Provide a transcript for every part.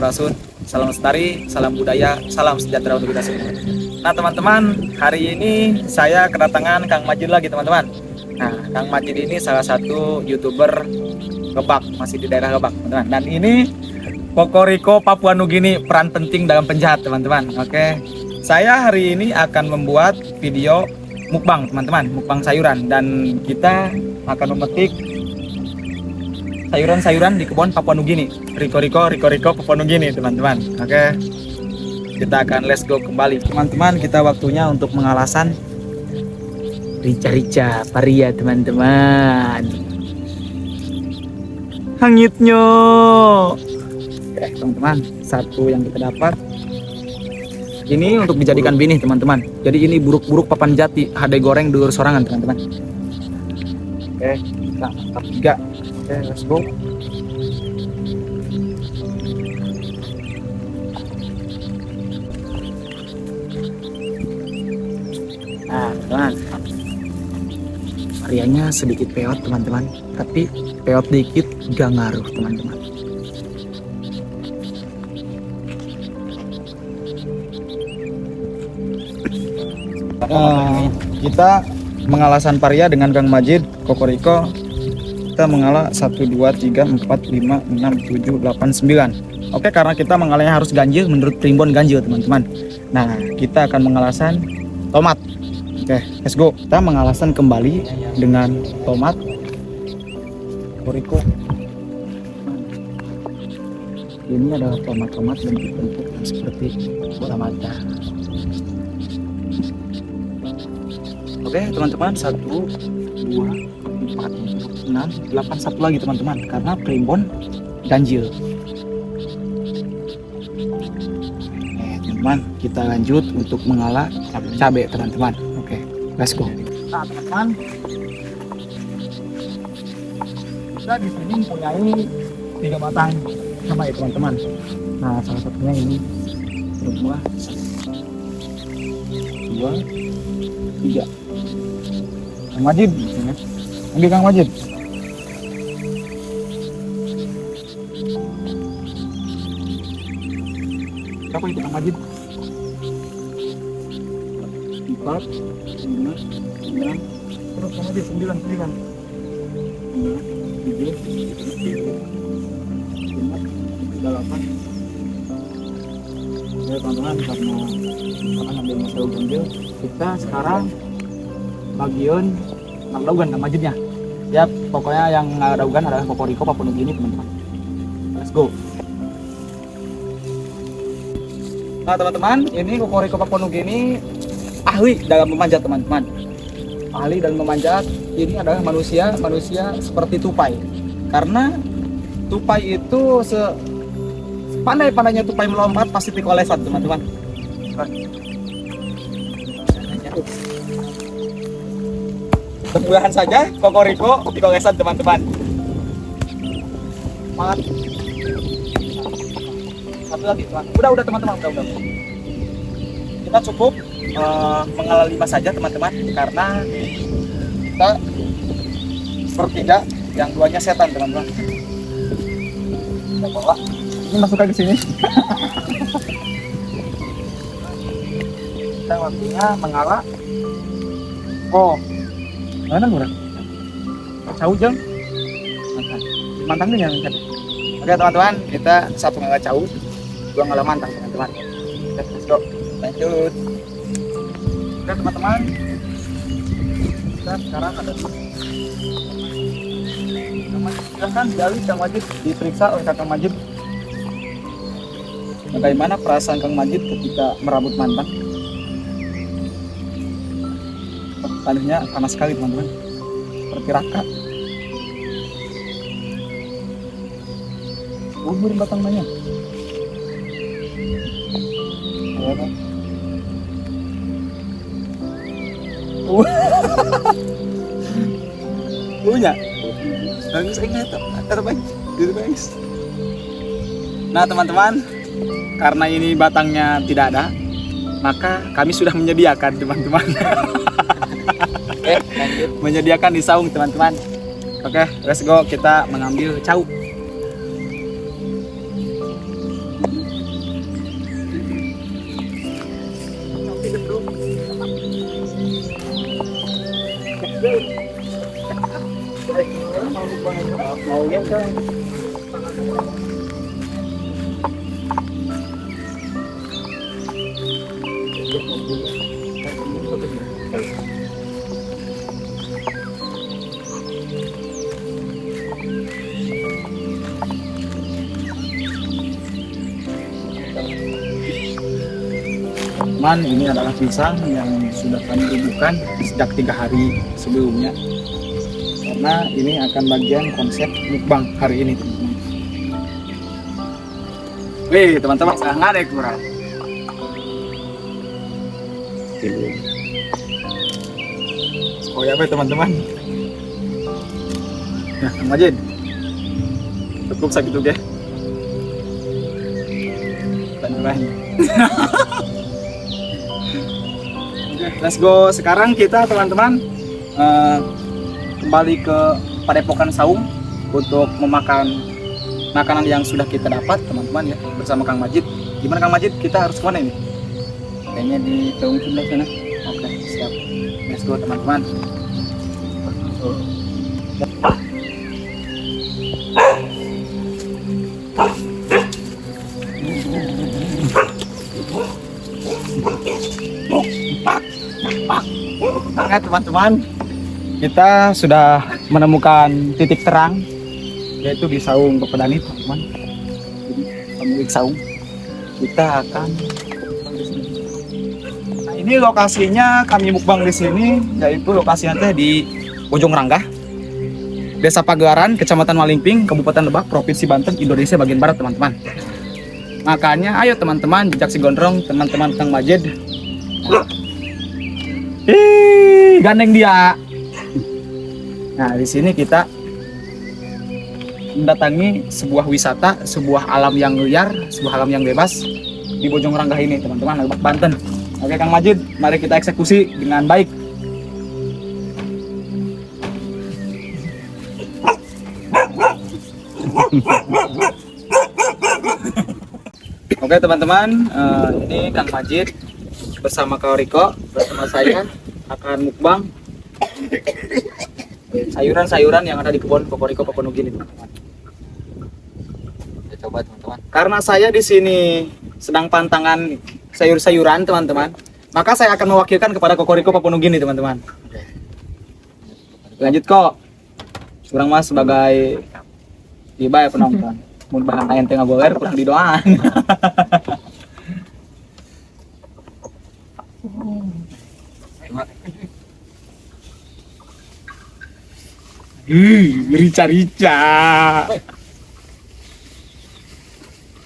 Sampurasun. Salam lestari, salam budaya, salam sejahtera untuk kita semua. Nah teman-teman, hari ini saya kedatangan Kang Majid lagi teman-teman. Nah, Kang Majid ini salah satu YouTuber Gebak, masih di daerah Gebak teman-teman. Dan ini Kokoriko Papua Nugini, peran penting dalam penjahat teman-teman. Oke, saya hari ini akan membuat video mukbang teman-teman, mukbang sayuran, dan kita akan memetik sayuran-sayuran di kebun Papua Nugini. Riko Papua Nugini teman-teman. Oke, kita akan let's go kembali teman-teman. Kita waktunya untuk mengalasan rica-rica paria teman-teman. Hangitnya. Oke teman-teman, satu yang kita dapat ini untuk dijadikan benih teman-teman. Jadi ini buruk-buruk papan jati, hade goreng dulur sorangan teman-teman. Oke, kita angkat 3. Oke, let's go. Nah teman, variannya sedikit peot teman-teman, tapi peot dikit gak ngaruh teman-teman. Kita mengalasan paria dengan Kang Majid, Kokoriko. Kita mengalah 1, 2, 3, 4, 5, 6, 7, 8, 9. Oke, karena kita mengalahnya harus ganjil menurut primbon ganjil teman-teman. Nah, kita akan mengalasan tomat. Oke, let's go. Kita mengalasan kembali dengan tomat. Kokoriko. Ini adalah tomat-tomat bentuk-bentuk seperti bola mata. Oke teman-teman, 1, 2, 4, 6, 8, satu lagi teman-teman, karena primbon ganjil. Teman-teman, kita lanjut untuk mengalah cabai teman-teman. Oke, let's go. Nah teman-teman, kita di sini mempunyai 3 batang sama ya teman-teman. Nah salah satunya ini berbuah 2, 3. Kang Majid, ambil Kang Majid. Berapa itu Kang Majid? 4, 5, 9. Terus Kang Majid 9. 7, 8. Ya teman-teman, karena ambil masalah ganjil, kita sekarang bagian ngadaugan Kang Majidnya. Ya pokoknya yang ngadaugan adalah Kokoriko Papua Nugini teman-teman. Let's go. Nah teman-teman, ini Kokoriko Papua Nugini ahli dalam memanjat teman-teman. Ahli dalam memanjat. Ini adalah manusia seperti tupai. Karena tupai itu pandai-pandainya tupai melompat pasti dikolesan teman-teman. Mudah-mudahan saja Kokoriko dikolesan teman-teman. Semangat. Satu lagi teman. Udah teman-teman, udah. Kita cukup mengalah 5 saja teman-teman, karena kita sepertiga, yang 2-nya setan teman-teman. Kita bawa. Ini masukkan ke sini. Kita waktunya mengalah. Mana murah? Cau jeng. Mantang nih yang kan. Oke teman-teman, kita 1 ngalah cau, 2 ngalah mantang teman-teman. Let's go. Lanjut. Oke teman-teman. Kita sekarang ada Kang Majid, silahkan dialih Kang Majid, diperiksa oleh Kang Majid. Bagaimana perasaan Kang Majid ketika merambut mantang? Tanahnya panas sekali teman-teman, seperti raka. Gugur batangnya. Punya. Bagus ingat terbaik. Nah teman-teman, karena ini batangnya tidak ada, maka kami sudah menyediakan teman-teman. Menyediakan di saung teman-teman. Oke, let's go, kita mengambil cau. Teman, ini adalah pisang yang sudah kami bubuhkan sejak 3 hari sebelumnya, karena ini akan bagian konsep mukbang hari ini, teman-teman. Wih, teman-teman, sangat ada kurang. Oh ya, teman-teman. Nah, Kang Majid, cukup sakit juga. Teman-teman. Let's go. Sekarang kita, teman-teman, kembali ke Padepokan Saung untuk memakan makanan yang sudah kita dapat, teman-teman, ya, bersama Kang Majid. Gimana Kang Majid? Kita harus kemana ini? Kayaknya di Saung sebelah sana. Oke, siap. Let's go, teman-teman. Nah, teman-teman, kita sudah menemukan titik terang, yaitu di Saung Bapedani, teman-teman. Jadi pemilik saung, kita akan di sini. Nah, ini lokasinya kami mukbang di sini, yaitu lokasinya di Bojong Ranggah, Desa Pagaran, Kecamatan Malingping, Kabupaten Lebak, Provinsi Banten, Indonesia bagian barat, teman-teman. Makanya ayo teman-teman, jejak si gondrong, teman-teman Kang Majid. Gandeng dia. Nah, di sini kita mendatangi sebuah wisata, sebuah alam yang liar, sebuah alam yang bebas di Bojong Ranggah ini, teman-teman, Lebak, Banten. Oke, Kang Majid, mari kita eksekusi dengan baik. Oke, teman-teman, ini Kang Majid bersama Kak Riko, bersama saya akan mukbang sayuran-sayuran yang ada di kebun Kokoriko Paponugin ini, teman-teman. Kita coba, teman-teman. Karena saya di sini sedang pantangan sayur-sayuran, teman-teman, maka saya akan mewakilkan kepada Kokoriko Paponugin ini, teman-teman. Lanjut kok. Kurang mas sebagai tiba ya penonton. Mun bahan ayam tengah goler kurang didoaan. Rica-rica.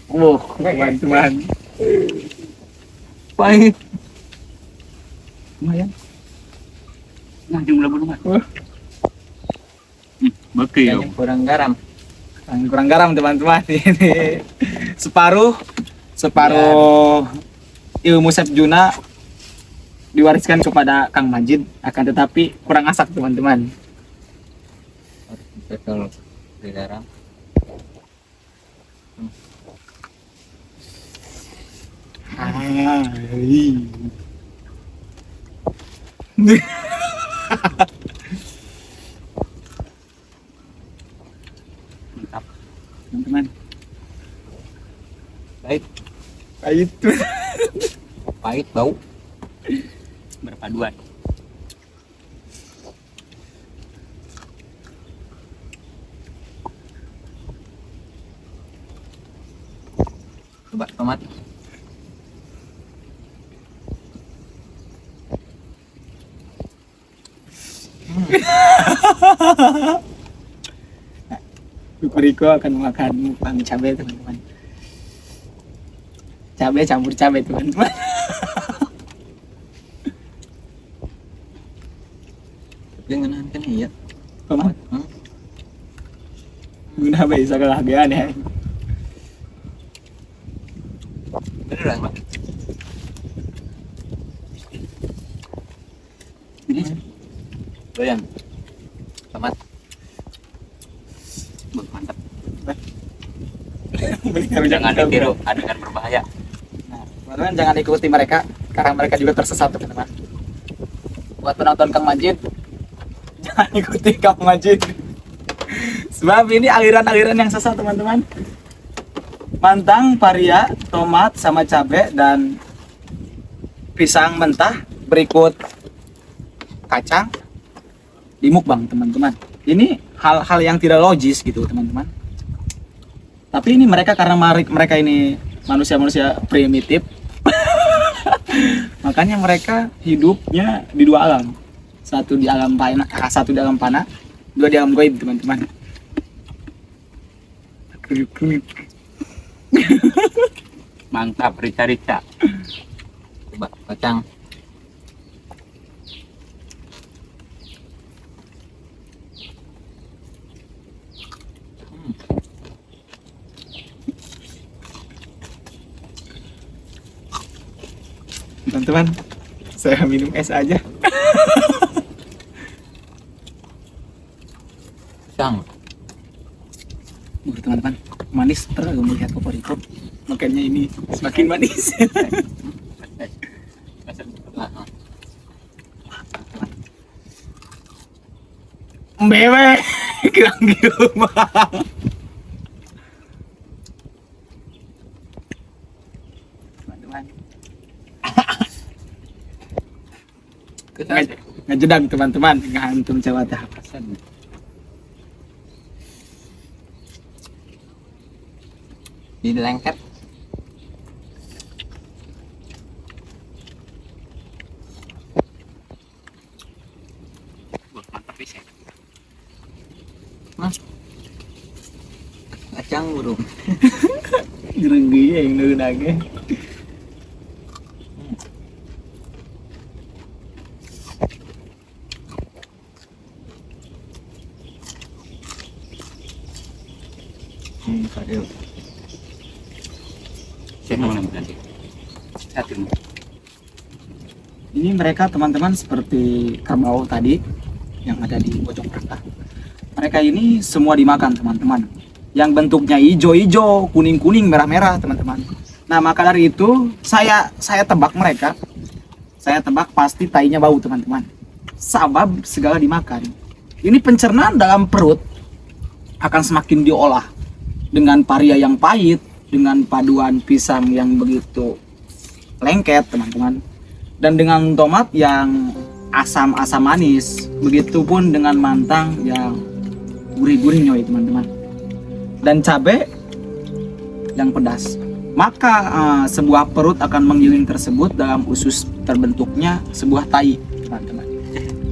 Oh, teman-teman. Pahit. Lumayan. Nah, jumlah belum. Beki ya. Kurang garam. Kurang garam, teman-teman. Ini separuh ilmu Chef Juna diwariskan kepada Kang Majid, akan tetapi kurang asap, teman-teman. Betul, di garam. Mantap, teman-teman. Pahit. Pahit bau. Berpaduan. Coba tomat. Riko akan makan mukbang cabai, teman-teman. Cabai campur cabai, teman-teman. Jangan kan ya. Tomat. Guna bisa kebahagiaan ya. Beneran, Pak. Doyan. Tomat. Mantap. Jangan ditiru, adegan berbahaya. Nah, teman-teman jangan ikuti mereka, karena mereka juga tersesat, teman-teman. Buat penonton Kang Majid, Jangan ikuti Kang Majid. Sebab ini aliran-aliran yang sesat teman-teman. Mantang, paria, tomat, sama cabai dan pisang mentah, berikut kacang dimukbang teman-teman. Ini hal-hal yang tidak logis gitu teman-teman. Tapi ini mereka karena mereka ini manusia-manusia primitif. Makanya mereka hidupnya di dua alam. Satu di alam panah, dua di alam gaib teman-teman. Mantap, rica-rica. Coba kacang. Teman-teman, saya minum es aja. Kacang. Teman-teman, manis terlalu melihat koporiko. Makanya ini semakin manis. Bebe, kurang gitu bang. Teman-teman, ngejedang teman-teman, ngantum Jawa Tahapasan. Di lengket. Mantap sih. Kacang burung. Gerenggi yang nunage. Kado. Ini mereka teman-teman seperti kerbau tadi yang ada di pojok rangka. Mereka ini semua dimakan teman-teman. Yang bentuknya hijau-hijau, kuning-kuning, merah-merah teman-teman. Nah maka dari itu saya tebak mereka. Saya tebak pasti tainya bau teman-teman. Sabab segala dimakan. Ini pencernaan dalam perut akan semakin diolah dengan paria yang pahit, dengan paduan pisang yang begitu lengket teman-teman, dan dengan tomat yang asam-asam manis, begitupun dengan mantang yang gurih-gurih nyoy teman-teman, dan cabai yang pedas. Maka sebuah perut akan menggiling tersebut dalam usus terbentuknya sebuah tai teman-teman.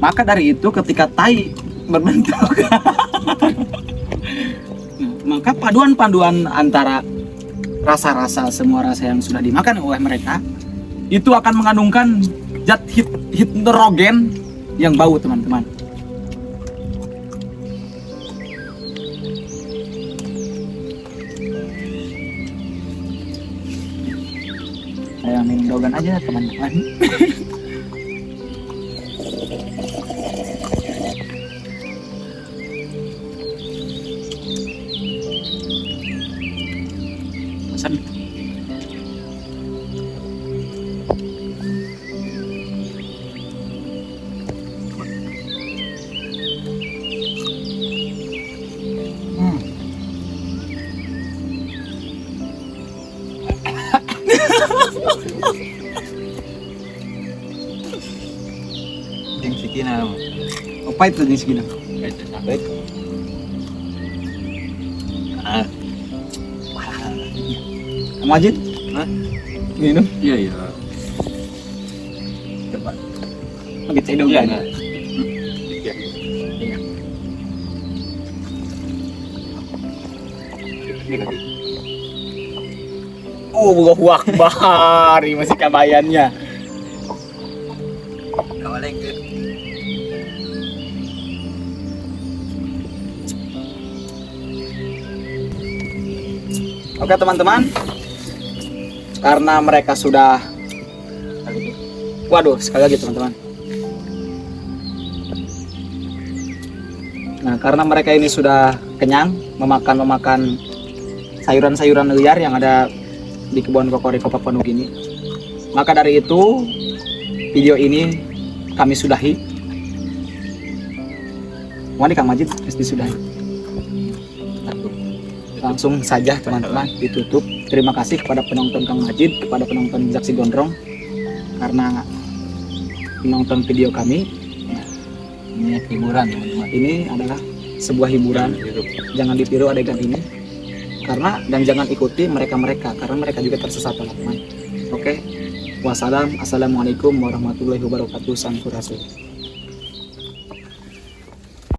Maka dari itu ketika tai berbentuk maka paduan-paduan antara rasa-rasa semua rasa yang sudah dimakan oleh mereka itu akan mengandungkan zat hidrogen yang bau teman-teman. Saya minum dogan aja teman-teman. Pesan. Yang sekina. Apa itu jenis gini? Itu sampai. Ah, Majid? Hah? Minum? iya iya. Coba. Pakai cendol kan? Iya. Allahu Akbar, ini masih kabayannya. Kawaleng ke. Oke teman-teman, karena mereka sudah, waduh sekali lagi teman-teman. Nah karena mereka ini sudah kenyang memakan sayuran-sayuran liar yang ada di kebun kokoriko Papua Nugini, maka dari itu video ini kami sudahi. Wani Kang Majid mesti sudah. Langsung saja teman-teman ditutup. Terima kasih kepada penonton Kang Majid, kepada penonton Zaksi Gondrong karena menonton video kami. Ini hiburan teman-teman. Ini adalah sebuah hiburan. Jangan ditiru adegan ini karena dan jangan ikuti mereka-mereka karena mereka juga tersesat teman-teman. Oke. Wassalam. Assalamualaikum warahmatullahi wabarakatuh. Sampurasun.